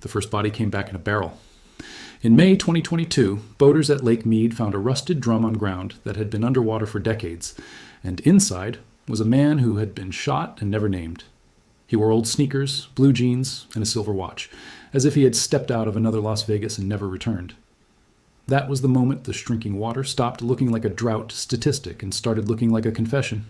The first body came back in a barrel. In May 2022, boaters at Lake Mead found a rusted drum on ground that had been underwater for decades, and inside was a man who had been shot and never named. He wore old sneakers, blue jeans, and a silver watch, as if he had stepped out of another Las Vegas and never returned. That was the moment the shrinking water stopped looking like a drought statistic and started looking like a confession.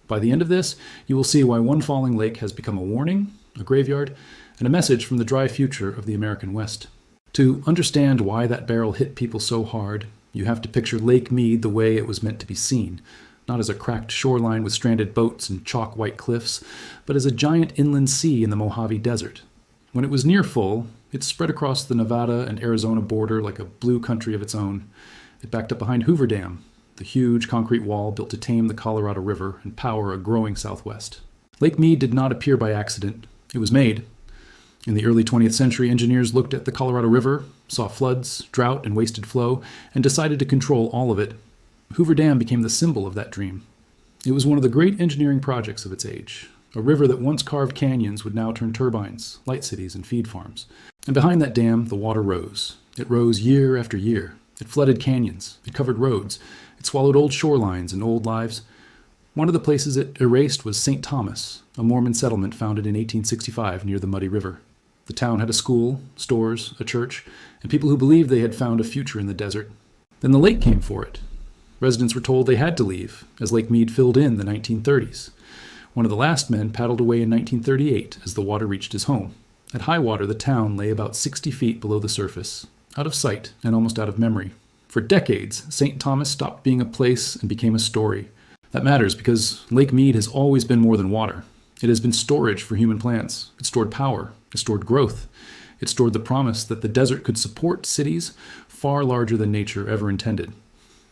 By the end of this, you will see why one falling lake has become a warning, a graveyard, and a message from the dry future of the American West. To understand why that barrel hit people so hard, you have to picture Lake Mead the way it was meant to be seen, not as a cracked shoreline with stranded boats and chalk-white cliffs, but as a giant inland sea in the Mojave Desert. When it was near full, it spread across the Nevada and Arizona border like a blue country of its own. It backed up behind Hoover Dam, the huge concrete wall built to tame the Colorado River and power a growing Southwest. Lake Mead did not appear by accident. It was made. In the early 20th century, engineers looked at the Colorado River, saw floods, drought, and wasted flow, and decided to control all of it. Hoover Dam became the symbol of that dream. It was one of the great engineering projects of its age. A river that once carved canyons would now turn turbines, light cities, and feed farms. And behind that dam, the water rose. It rose year after year. It flooded canyons. It covered roads. It swallowed old shorelines and old lives. One of the places it erased was St. Thomas, a Mormon settlement founded in 1865 near the Muddy River. The town had a school, stores, a church, and people who believed they had found a future in the desert. Then the lake came for it. Residents were told they had to leave, as Lake Mead filled in the 1930s. One of the last men paddled away in 1938 as the water reached his home. At high water, the town lay about 60 feet below the surface, out of sight and almost out of memory. For decades, St. Thomas stopped being a place and became a story. That matters because Lake Mead has always been more than water. It has been storage for human plants. It stored power. It stored growth. It stored the promise that the desert could support cities far larger than nature ever intended.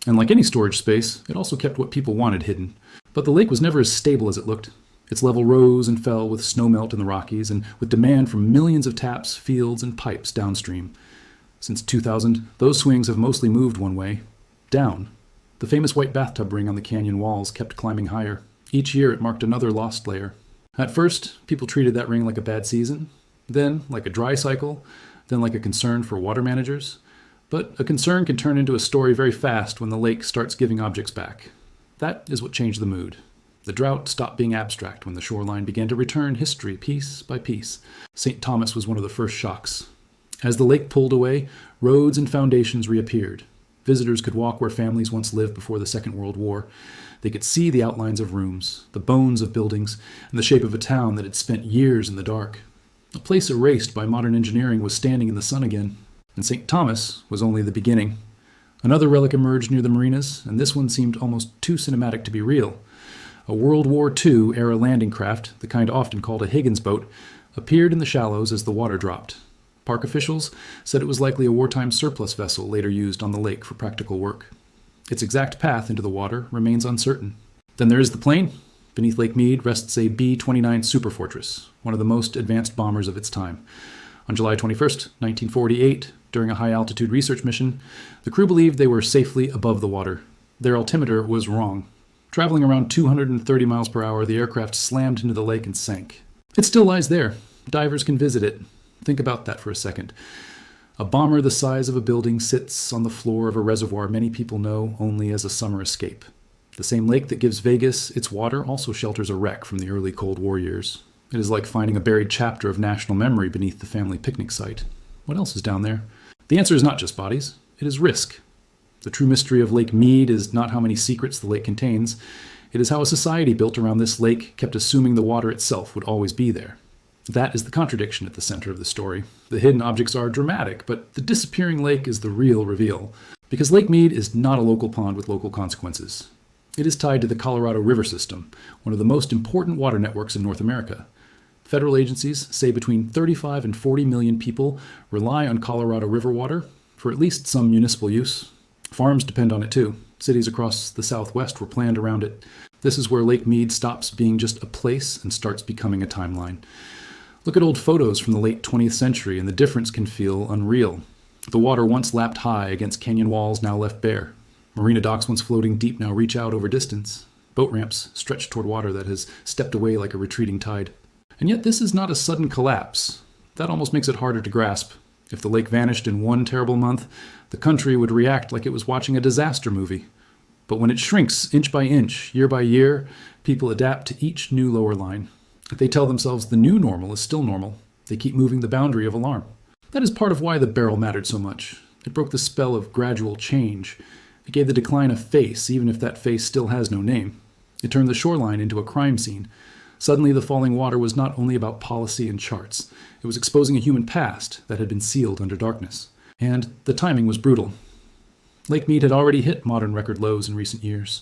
And like any storage space, it also kept what people wanted hidden. But the lake was never as stable as it looked. Its level rose and fell with snowmelt in the Rockies and with demand from millions of taps, fields, and pipes downstream. Since 2000, those swings have mostly moved one way, down. The famous white bathtub ring on the canyon walls kept climbing higher. Each year it marked another lost layer. At first, people treated that ring like a bad season, then like a dry cycle, then like a concern for water managers. But a concern can turn into a story very fast when the lake starts giving objects back. That is what changed the mood. The drought stopped being abstract when the shoreline began to return history piece by piece. St. Thomas was one of the first shocks. As the lake pulled away, roads and foundations reappeared. Visitors could walk where families once lived before the Second World War. They could see the outlines of rooms, the bones of buildings, and the shape of a town that had spent years in the dark. A place erased by modern engineering was standing in the sun again. And St. Thomas was only the beginning. Another relic emerged near the marinas, and this one seemed almost too cinematic to be real. A World War II-era landing craft, the kind often called a Higgins boat, appeared in the shallows as the water dropped. Park officials said it was likely a wartime surplus vessel later used on the lake for practical work. Its exact path into the water remains uncertain. Then there is the plane. Beneath Lake Mead rests a B-29 Superfortress, one of the most advanced bombers of its time. On July 21st, 1948, during a high-altitude research mission, the crew believed they were safely above the water. Their altimeter was wrong. Traveling around 230 miles per hour, the aircraft slammed into the lake and sank. It still lies there. Divers can visit it. Think about that for a second. A bomber the size of a building sits on the floor of a reservoir many people know only as a summer escape. The same lake that gives Vegas its water also shelters a wreck from the early Cold War years. It is like finding a buried chapter of national memory beneath the family picnic site. What else is down there? The answer is not just bodies. It is risk. The true mystery of Lake Mead is not how many secrets the lake contains. It is how a society built around this lake kept assuming the water itself would always be there. That is the contradiction at the center of the story. The hidden objects are dramatic, but the disappearing lake is the real reveal. Because Lake Mead is not a local pond with local consequences. It is tied to the Colorado River system, one of the most important water networks in North America. Federal agencies say between 35 and 40 million people rely on Colorado River water for at least some municipal use. Farms depend on it too. Cities across the Southwest were planned around it. This is where Lake Mead stops being just a place and starts becoming a timeline. Look at old photos from the late 20th century and the difference can feel unreal. The water once lapped high against canyon walls now left bare. Marina docks once floating deep now reach out over distance. Boat ramps stretch toward water that has stepped away like a retreating tide. And yet this is not a sudden collapse. That almost makes it harder to grasp. If the lake vanished in one terrible month, the country would react like it was watching a disaster movie. But when it shrinks inch by inch, year by year, people adapt to each new lower line. They tell themselves the new normal is still normal. They keep moving the boundary of alarm. That is part of why the barrel mattered so much. It broke the spell of gradual change. It gave the decline a face, even if that face still has no name. It turned the shoreline into a crime scene. Suddenly, the falling water was not only about policy and charts. It was exposing a human past that had been sealed under darkness. And the timing was brutal. Lake Mead had already hit modern record lows in recent years.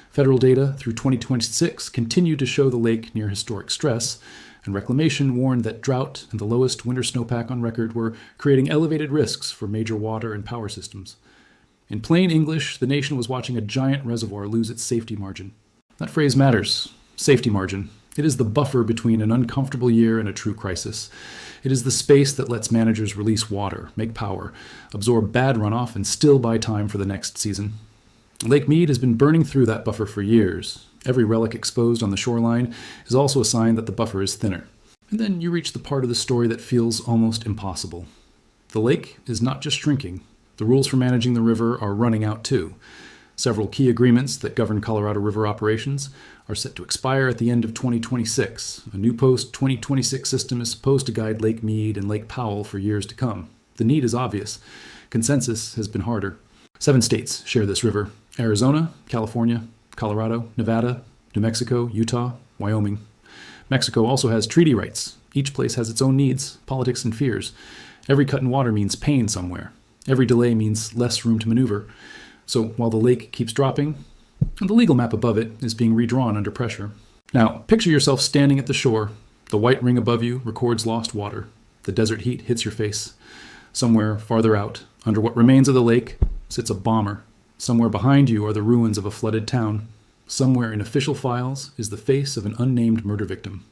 Federal data through 2026 continued to show the lake near historic stress, and reclamation warned that drought and the lowest winter snowpack on record were creating elevated risks for major water and power systems. In plain English, the nation was watching a giant reservoir lose its safety margin. That phrase matters. Safety margin. It is the buffer between an uncomfortable year and a true crisis. It is the space that lets managers release water, make power, absorb bad runoff, and still buy time for the next season. Lake Mead has been burning through that buffer for years. Every relic exposed on the shoreline is also a sign that the buffer is thinner. And then you reach the part of the story that feels almost impossible. The lake is not just shrinking. The rules for managing the river are running out too. Several key agreements that govern Colorado River operations are set to expire at the end of 2026. A new post-2026 system is supposed to guide Lake Mead and Lake Powell for years to come. The need is obvious. Consensus has been harder. 7 states share this river: Arizona, California, Colorado, Nevada, New Mexico, Utah, Wyoming. Mexico also has treaty rights. Each place has its own needs, politics, and fears. Every cut in water means pain somewhere. Every delay means less room to maneuver. So while the lake keeps dropping, the legal map above it is being redrawn under pressure. Now, picture yourself standing at the shore. The white ring above you records lost water. The desert heat hits your face. Somewhere farther out, under what remains of the lake, sits a bomber. Somewhere behind you are the ruins of a flooded town. Somewhere in official files is the face of an unnamed murder victim.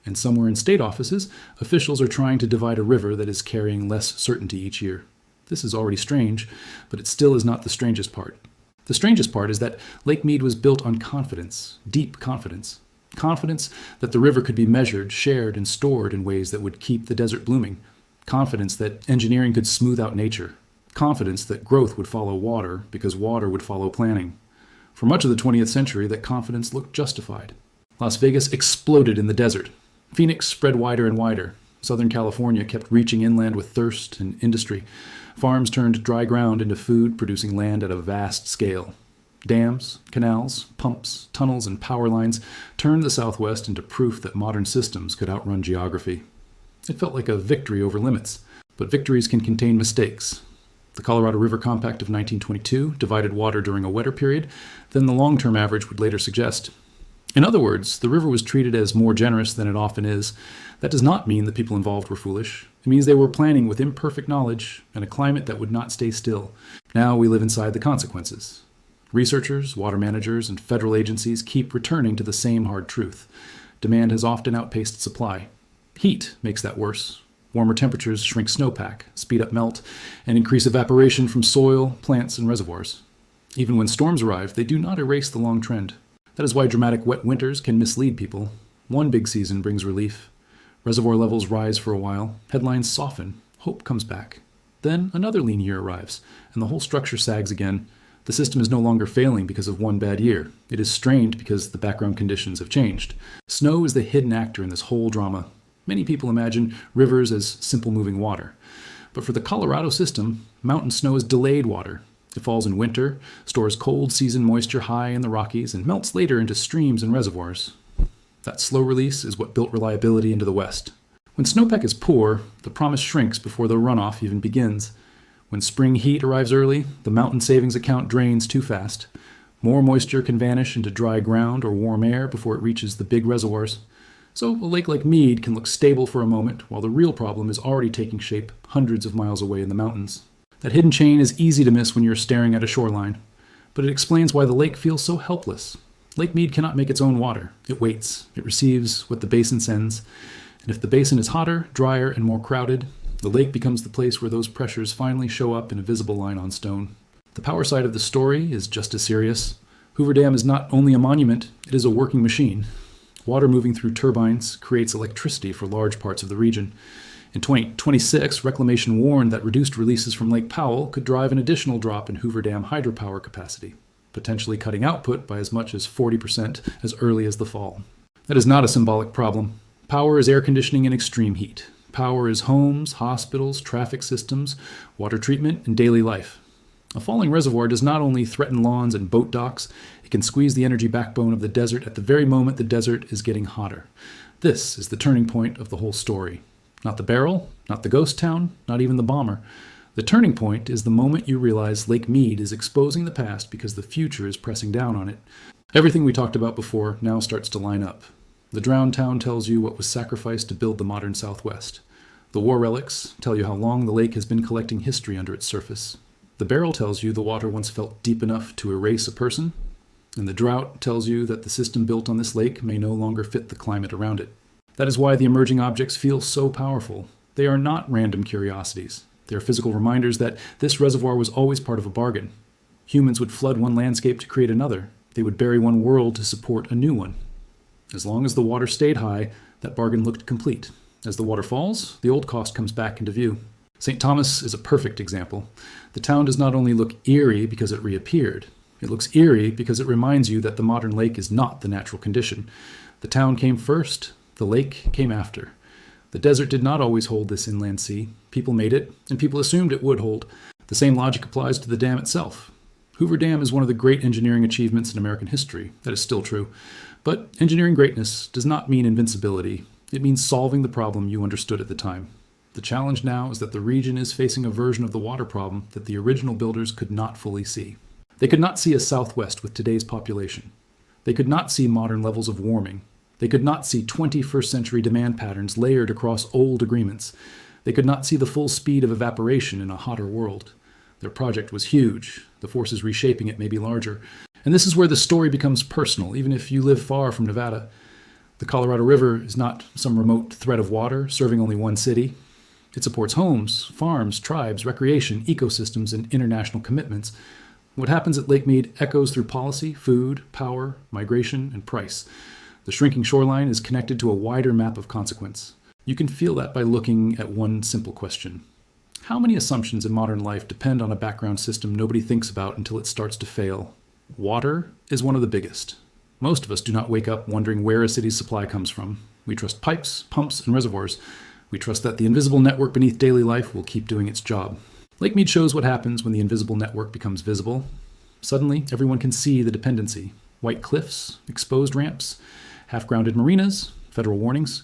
And somewhere in state offices, officials are trying to divide a river that is carrying less certainty each year. This is already strange, but it still is not the strangest part. The strangest part is that Lake Mead was built on confidence, deep confidence. Confidence that the river could be measured, shared, and stored in ways that would keep the desert blooming. Confidence that engineering could smooth out nature. Confidence that growth would follow water because water would follow planning. For much of the 20th century, that confidence looked justified. Las Vegas exploded in the desert. Phoenix spread wider and wider. Southern California kept reaching inland with thirst and industry. Farms turned dry ground into food, producing land at a vast scale. Dams, canals, pumps, tunnels, and power lines turned the Southwest into proof that modern systems could outrun geography. It felt like a victory over limits, but victories can contain mistakes. The Colorado River Compact of 1922 divided water during a wetter period than the long-term average would later suggest. In other words, the river was treated as more generous than it often is. That does not mean the people involved were foolish. It means they were planning with imperfect knowledge and a climate that would not stay still. Now we live inside the consequences. Researchers, water managers, and federal agencies keep returning to the same hard truth. Demand has often outpaced supply. Heat makes that worse. Warmer temperatures shrink snowpack, speed up melt, and increase evaporation from soil, plants, and reservoirs. Even when storms arrive, they do not erase the long trend. That is why dramatic wet winters can mislead people. One big season brings relief. Reservoir levels rise for a while, headlines soften, hope comes back. Then another lean year arrives, and the whole structure sags again. The system is no longer failing because of one bad year. It is strained because the background conditions have changed. Snow is the hidden actor in this whole drama. Many people imagine rivers as simple moving water. But for the Colorado system, mountain snow is delayed water. It falls in winter, stores cold season moisture high in the Rockies, and melts later into streams and reservoirs. That slow release is what built reliability into the West. When snowpack is poor, the promise shrinks before the runoff even begins. When spring heat arrives early, the mountain savings account drains too fast. More moisture can vanish into dry ground or warm air before it reaches the big reservoirs. So a lake like Mead can look stable for a moment, while the real problem is already taking shape hundreds of miles away in the mountains. That hidden chain is easy to miss when you're staring at a shoreline, but it explains why the lake feels so helpless. Lake Mead cannot make its own water. It waits. It receives what the basin sends. And if the basin is hotter, drier, and more crowded, the lake becomes the place where those pressures finally show up in a visible line on stone. The power side of the story is just as serious. Hoover Dam is not only a monument, it is a working machine. Water moving through turbines creates electricity for large parts of the region. In 2026, Reclamation warned that reduced releases from Lake Powell could drive an additional drop in Hoover Dam hydropower capacity, potentially cutting output by as much as 40% as early as the fall. That is not a symbolic problem. Power is air conditioning in extreme heat. Power is homes, hospitals, traffic systems, water treatment, and daily life. A falling reservoir does not only threaten lawns and boat docks, it can squeeze the energy backbone of the desert at the very moment the desert is getting hotter. This is the turning point of the whole story. Not the barrel, not the ghost town, not even the bomber. The turning point is the moment you realize Lake Mead is exposing the past because the future is pressing down on it. Everything we talked about before now starts to line up. The drowned town tells you what was sacrificed to build the modern Southwest. The war relics tell you how long the lake has been collecting history under its surface. The barrel tells you the water once felt deep enough to erase a person, and the drought tells you that the system built on this lake may no longer fit the climate around it. That is why the emerging objects feel so powerful. They are not random curiosities. They are physical reminders that this reservoir was always part of a bargain. Humans would flood one landscape to create another. They would bury one world to support a new one. As long as the water stayed high, that bargain looked complete. As the water falls, the old cost comes back into view. St. Thomas is a perfect example. The town does not only look eerie because it reappeared, it looks eerie because it reminds you that the modern lake is not the natural condition. The town came first, the lake came after. The desert did not always hold this inland sea. People made it, and people assumed it would hold. The same logic applies to the dam itself. Hoover Dam is one of the great engineering achievements in American history. That is still true. But engineering greatness does not mean invincibility. It means solving the problem you understood at the time. The challenge now is that the region is facing a version of the water problem that the original builders could not fully see. They could not see a Southwest with today's population. They could not see modern levels of warming. They could not see 21st century demand patterns layered across old agreements. They could not see the full speed of evaporation in a hotter world. Their project was huge. The forces reshaping it may be larger. And this is where the story becomes personal, even if you live far from Nevada. The Colorado River is not some remote thread of water serving only one city. It supports homes, farms, tribes, recreation, ecosystems, and international commitments. What happens at Lake Mead echoes through policy, food, power, migration, and price. The shrinking shoreline is connected to a wider map of consequence. You can feel that by looking at one simple question. How many assumptions in modern life depend on a background system nobody thinks about until it starts to fail? Water is one of the biggest. Most of us do not wake up wondering where a city's supply comes from. We trust pipes, pumps, and reservoirs. We trust that the invisible network beneath daily life will keep doing its job. Lake Mead shows what happens when the invisible network becomes visible. Suddenly, everyone can see the dependency. White cliffs, exposed ramps, half-grounded marinas, federal warnings,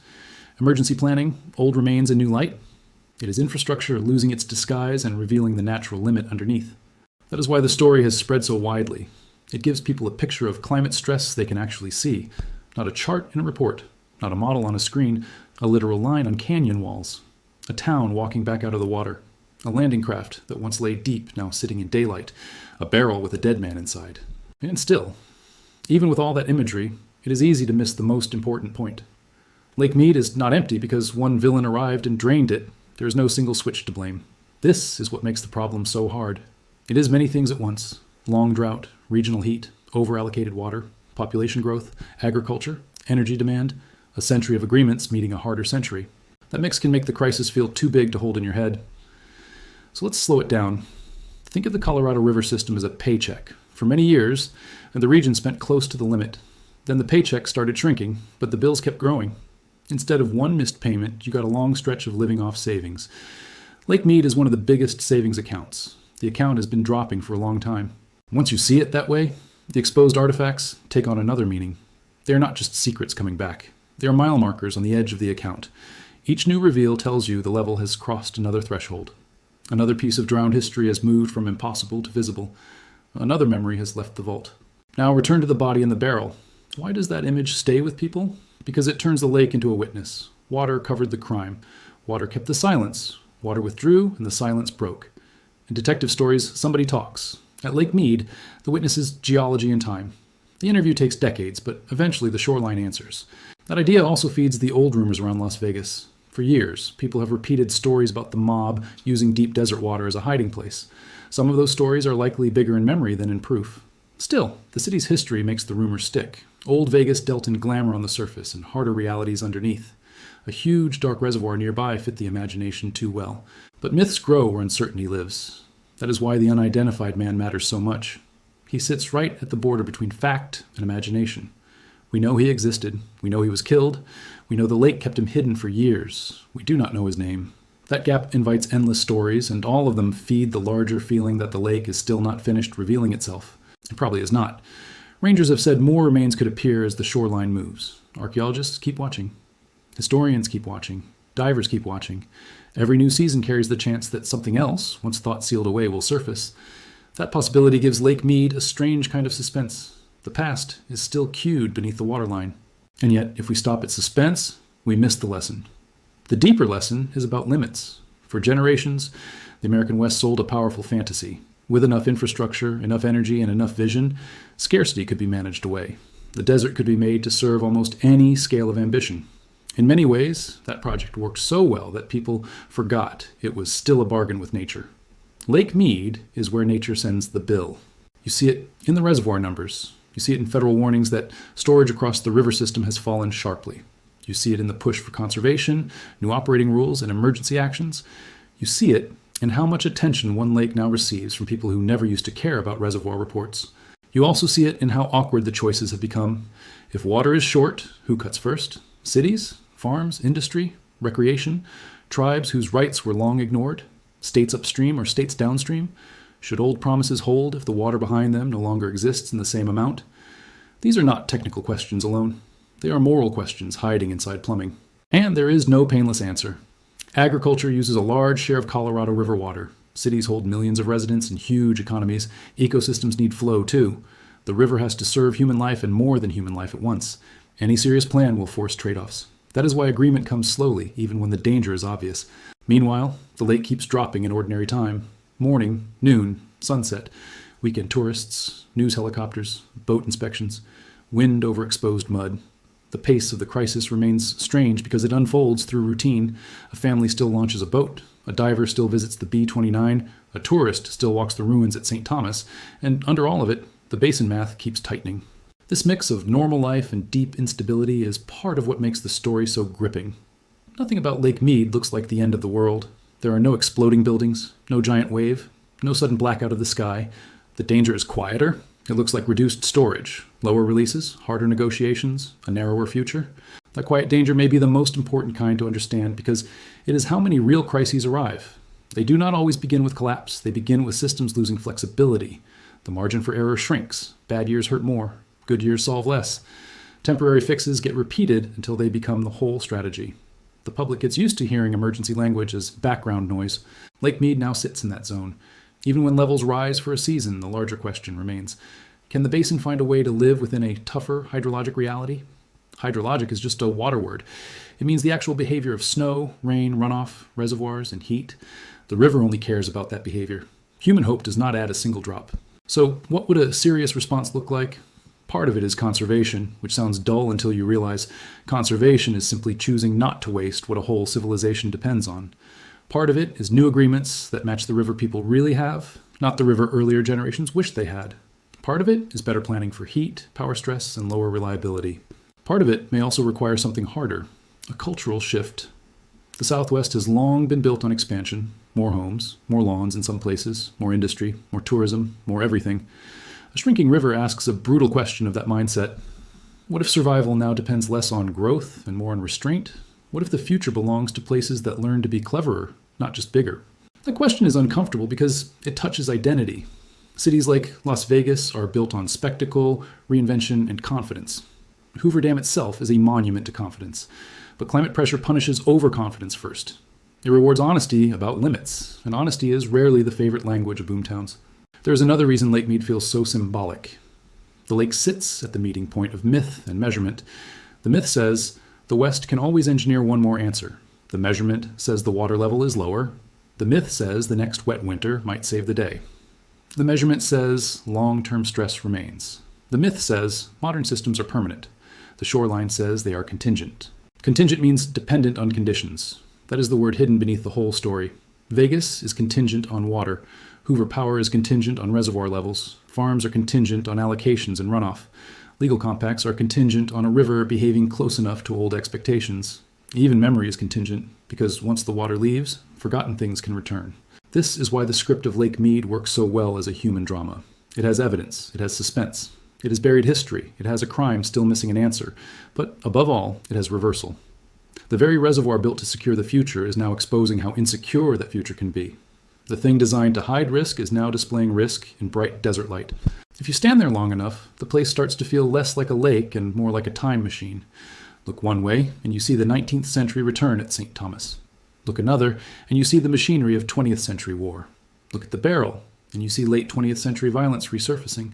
emergency planning, old remains in new light. It is infrastructure losing its disguise and revealing the natural limit underneath. That is why the story has spread so widely. It gives people a picture of climate stress they can actually see, not a chart in a report, not a model on a screen, a literal line on canyon walls, a town walking back out of the water, a landing craft that once lay deep, now sitting in daylight, a barrel with a dead man inside. And still, even with all that imagery, it is easy to miss the most important point. Lake Mead is not empty because one villain arrived and drained it. There is no single switch to blame. This is what makes the problem so hard. It is many things at once: long drought, regional heat, over-allocated water, population growth, agriculture, energy demand, a century of agreements meeting a harder century. That mix can make the crisis feel too big to hold in your head. So let's slow it down. Think of the Colorado River system as a paycheck. For many years, the region spent close to the limit. Then the paycheck started shrinking, but the bills kept growing. Instead of one missed payment, you got a long stretch of living off savings. Lake Mead is one of the biggest savings accounts. The account has been dropping for a long time. Once you see it that way, the exposed artifacts take on another meaning. They are not just secrets coming back. They are mile markers on the edge of the account. Each new reveal tells you the level has crossed another threshold. Another piece of drowned history has moved from impossible to visible. Another memory has left the vault. Now return to the body in the barrel. Why does that image stay with people? Because it turns the lake into a witness. Water covered the crime. Water kept the silence. Water withdrew, and the silence broke. In detective stories, somebody talks. At Lake Mead, the witness is geology and time. The interview takes decades, but eventually the shoreline answers. That idea also feeds the old rumors around Las Vegas. For years, people have repeated stories about the mob using deep desert water as a hiding place. Some of those stories are likely bigger in memory than in proof. Still, the city's history makes the rumors stick. Old Vegas dealt in glamour on the surface and harder realities underneath. A huge dark reservoir nearby fit the imagination too well. But myths grow where uncertainty lives. That is why the unidentified man matters so much. He sits right at the border between fact and imagination. We know he existed. We know he was killed. We know the lake kept him hidden for years. We do not know his name. That gap invites endless stories, and all of them feed the larger feeling that the lake is still not finished revealing itself. It probably is not. Rangers have said more remains could appear as the shoreline moves. Archaeologists keep watching. Historians keep watching. Divers keep watching. Every new season carries the chance that something else, once thought sealed away, will surface. That possibility gives Lake Mead a strange kind of suspense. The past is still cued beneath the waterline. And yet, if we stop at suspense, we miss the lesson. The deeper lesson is about limits. For generations, the American West sold a powerful fantasy. With enough infrastructure, enough energy, and enough vision, scarcity could be managed away. The desert could be made to serve almost any scale of ambition. In many ways, that project worked so well that people forgot it was still a bargain with nature. Lake Mead is where nature sends the bill. You see it in the reservoir numbers. You see it in federal warnings that storage across the river system has fallen sharply. You see it in the push for conservation, new operating rules, and emergency actions. You see it in how much attention one lake now receives from people who never used to care about reservoir reports. You also see it in how awkward the choices have become. If water is short, who cuts first? Cities? Farms? Industry? Recreation? Tribes whose rights were long ignored? States upstream or states downstream? Should old promises hold if the water behind them no longer exists in the same amount? These are not technical questions alone. They are moral questions hiding inside plumbing. And there is no painless answer. Agriculture uses a large share of Colorado River water. Cities hold millions of residents and huge economies. Ecosystems need flow too. The river has to serve human life and more than human life at once. Any serious plan will force trade-offs. That is why agreement comes slowly, even when the danger is obvious. Meanwhile, the lake keeps dropping in ordinary time. Morning, noon, sunset, weekend tourists, news helicopters, boat inspections, wind over exposed mud. The pace of the crisis remains strange because it unfolds through routine. A family still launches a boat. A diver still visits the B-29. A tourist still walks the ruins at St. Thomas. And under all of it, the basin math keeps tightening. This mix of normal life and deep instability is part of what makes the story so gripping. Nothing about Lake Mead looks like the end of the world. There are no exploding buildings, no giant wave, no sudden blackout of the sky. The danger is quieter. It looks like reduced storage, lower releases, harder negotiations, a narrower future. That quiet danger may be the most important kind to understand because it is how many real crises arrive. They do not always begin with collapse. They begin with systems losing flexibility. The margin for error shrinks. Bad years hurt more. Good years solve less. Temporary fixes get repeated until they become the whole strategy. The public gets used to hearing emergency language as background noise. Lake Mead now sits in that zone. Even when levels rise for a season, the larger question remains, can the basin find a way to live within a tougher hydrologic reality? Hydrologic is just a water word. It means the actual behavior of snow, rain, runoff, reservoirs, and heat. The river only cares about that behavior. Human hope does not add a single drop. So what would a serious response look like? Part of it is conservation, which sounds dull until you realize conservation is simply choosing not to waste what a whole civilization depends on. Part of it is new agreements that match the river people really have, not the river earlier generations wished they had. Part of it is better planning for heat, power stress, and lower reliability. Part of it may also require something harder, a cultural shift. The Southwest has long been built on expansion, more homes, more lawns in some places, more industry, more tourism, more everything. A shrinking river asks a brutal question of that mindset. What if survival now depends less on growth and more on restraint? What if the future belongs to places that learn to be cleverer, not just bigger? The question is uncomfortable because it touches identity. Cities like Las Vegas are built on spectacle, reinvention, and confidence. Hoover Dam itself is a monument to confidence. But climate pressure punishes overconfidence first. It rewards honesty about limits, and honesty is rarely the favorite language of boomtowns. There is another reason Lake Mead feels so symbolic. The lake sits at the meeting point of myth and measurement. The myth says, the West can always engineer one more answer. The measurement says the water level is lower. The myth says the next wet winter might save the day. The measurement says long-term stress remains. The myth says modern systems are permanent. The shoreline says they are contingent. Contingent means dependent on conditions. That is the word hidden beneath the whole story. Vegas is contingent on water. Hoover Power is contingent on reservoir levels. Farms are contingent on allocations and runoff. Legal compacts are contingent on a river behaving close enough to old expectations. Even memory is contingent, because once the water leaves, forgotten things can return. This is why the script of Lake Mead works so well as a human drama. It has evidence, it has suspense, it has buried history, it has a crime still missing an answer, but above all, it has reversal. The very reservoir built to secure the future is now exposing how insecure that future can be. The thing designed to hide risk is now displaying risk in bright desert light. If you stand there long enough, the place starts to feel less like a lake and more like a time machine. Look one way, and you see the 19th century return at St. Thomas. Look another, and you see the machinery of 20th century war. Look at the barrel, and you see late 20th century violence resurfacing.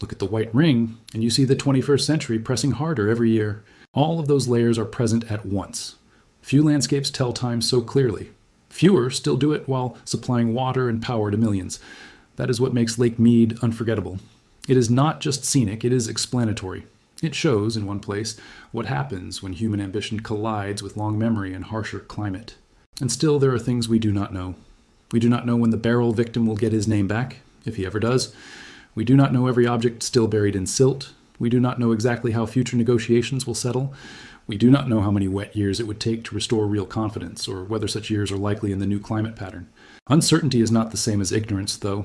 Look at the white ring, and you see the 21st century pressing harder every year. All of those layers are present at once. Few landscapes tell time so clearly. Fewer still do it while supplying water and power to millions. That is what makes Lake Mead unforgettable. It is not just scenic, it is explanatory. It shows, in one place, what happens when human ambition collides with long memory and harsher climate. And still there are things we do not know. We do not know when the barrel victim will get his name back, if he ever does. We do not know every object still buried in silt. We do not know exactly how future negotiations will settle. We do not know how many wet years it would take to restore real confidence, or whether such years are likely in the new climate pattern. Uncertainty is not the same as ignorance, though.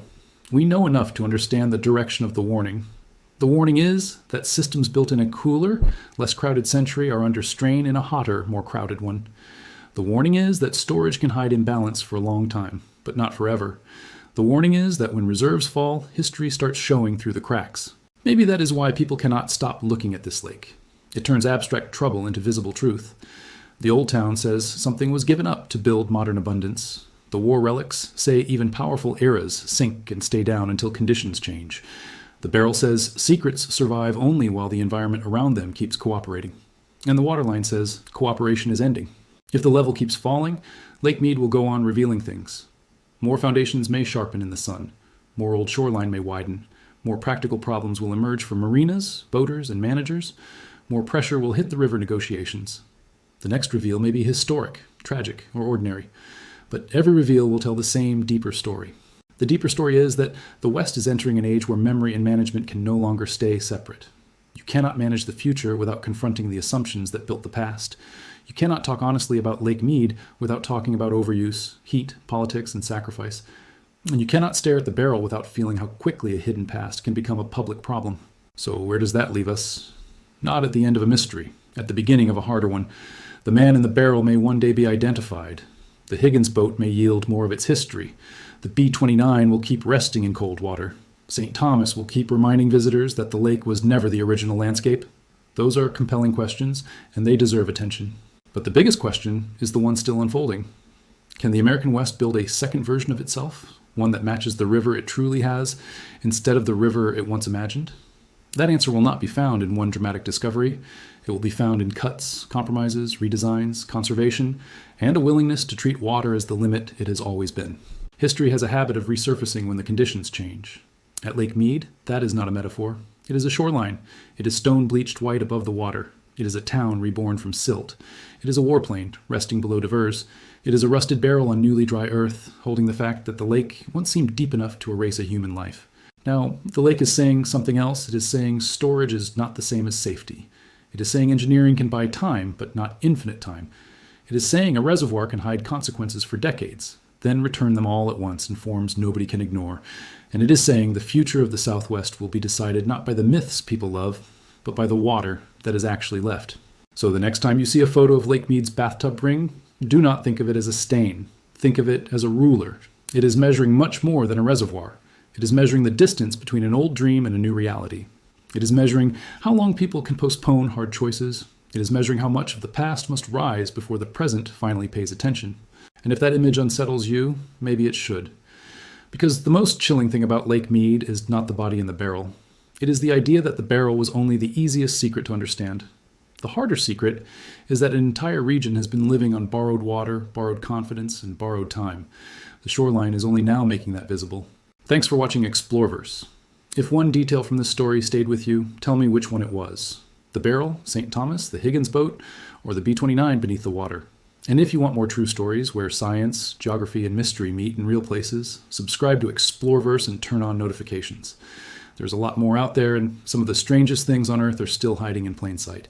We know enough to understand the direction of the warning. The warning is that systems built in a cooler, less crowded century are under strain in a hotter, more crowded one. The warning is that storage can hide imbalance for a long time, but not forever. The warning is that when reserves fall, history starts showing through the cracks. Maybe that is why people cannot stop looking at this lake. It turns abstract trouble into visible truth. The old town says something was given up to build modern abundance. The war relics say even powerful eras sink and stay down until conditions change. The barrel says secrets survive only while the environment around them keeps cooperating. And the waterline says cooperation is ending. If the level keeps falling, Lake Mead will go on revealing things. More foundations may sharpen in the sun. More old shoreline may widen. More practical problems will emerge for marinas, boaters, and managers. More pressure will hit the river negotiations. The next reveal may be historic, tragic, or ordinary. But every reveal will tell the same deeper story. The deeper story is that the West is entering an age where memory and management can no longer stay separate. You cannot manage the future without confronting the assumptions that built the past. You cannot talk honestly about Lake Mead without talking about overuse, heat, politics, and sacrifice. And you cannot stare at the barrel without feeling how quickly a hidden past can become a public problem. So where does that leave us? Not at the end of a mystery, at the beginning of a harder one. The man in the barrel may one day be identified. The Higgins boat may yield more of its history. The B-29 will keep resting in cold water. St. Thomas will keep reminding visitors that the lake was never the original landscape. Those are compelling questions, and they deserve attention. But the biggest question is the one still unfolding. Can the American West build a second version of itself, one that matches the river it truly has, instead of the river it once imagined? That answer will not be found in one dramatic discovery. It will be found in cuts, compromises, redesigns, conservation, and a willingness to treat water as the limit it has always been. History has a habit of resurfacing when the conditions change. At Lake Mead, that is not a metaphor. It is a shoreline. It is stone bleached white above the water. It is a town reborn from silt. It is a warplane resting below Devers. It is a rusted barrel on newly dry earth, holding the fact that the lake once seemed deep enough to erase a human life. Now, the lake is saying something else. It is saying storage is not the same as safety. It is saying engineering can buy time, but not infinite time. It is saying a reservoir can hide consequences for decades, then return them all at once in forms nobody can ignore. And it is saying the future of the Southwest will be decided not by the myths people love, but by the water that is actually left. So the next time you see a photo of Lake Mead's bathtub ring, do not think of it as a stain. Think of it as a ruler. It is measuring much more than a reservoir. It is measuring the distance between an old dream and a new reality. It is measuring how long people can postpone hard choices. It is measuring how much of the past must rise before the present finally pays attention. And if that image unsettles you, maybe it should. Because the most chilling thing about Lake Mead is not the body in the barrel. It is the idea that the barrel was only the easiest secret to understand. The harder secret is that an entire region has been living on borrowed water, borrowed confidence, and borrowed time. The shoreline is only now making that visible. Thanks for watching Explorverse. If one detail from this story stayed with you, tell me which one it was. The barrel, St. Thomas, the Higgins boat, or the B-29 beneath the water. And if you want more true stories where science, geography, and mystery meet in real places, subscribe to Explorverse and turn on notifications. There's a lot more out there, and some of the strangest things on Earth are still hiding in plain sight.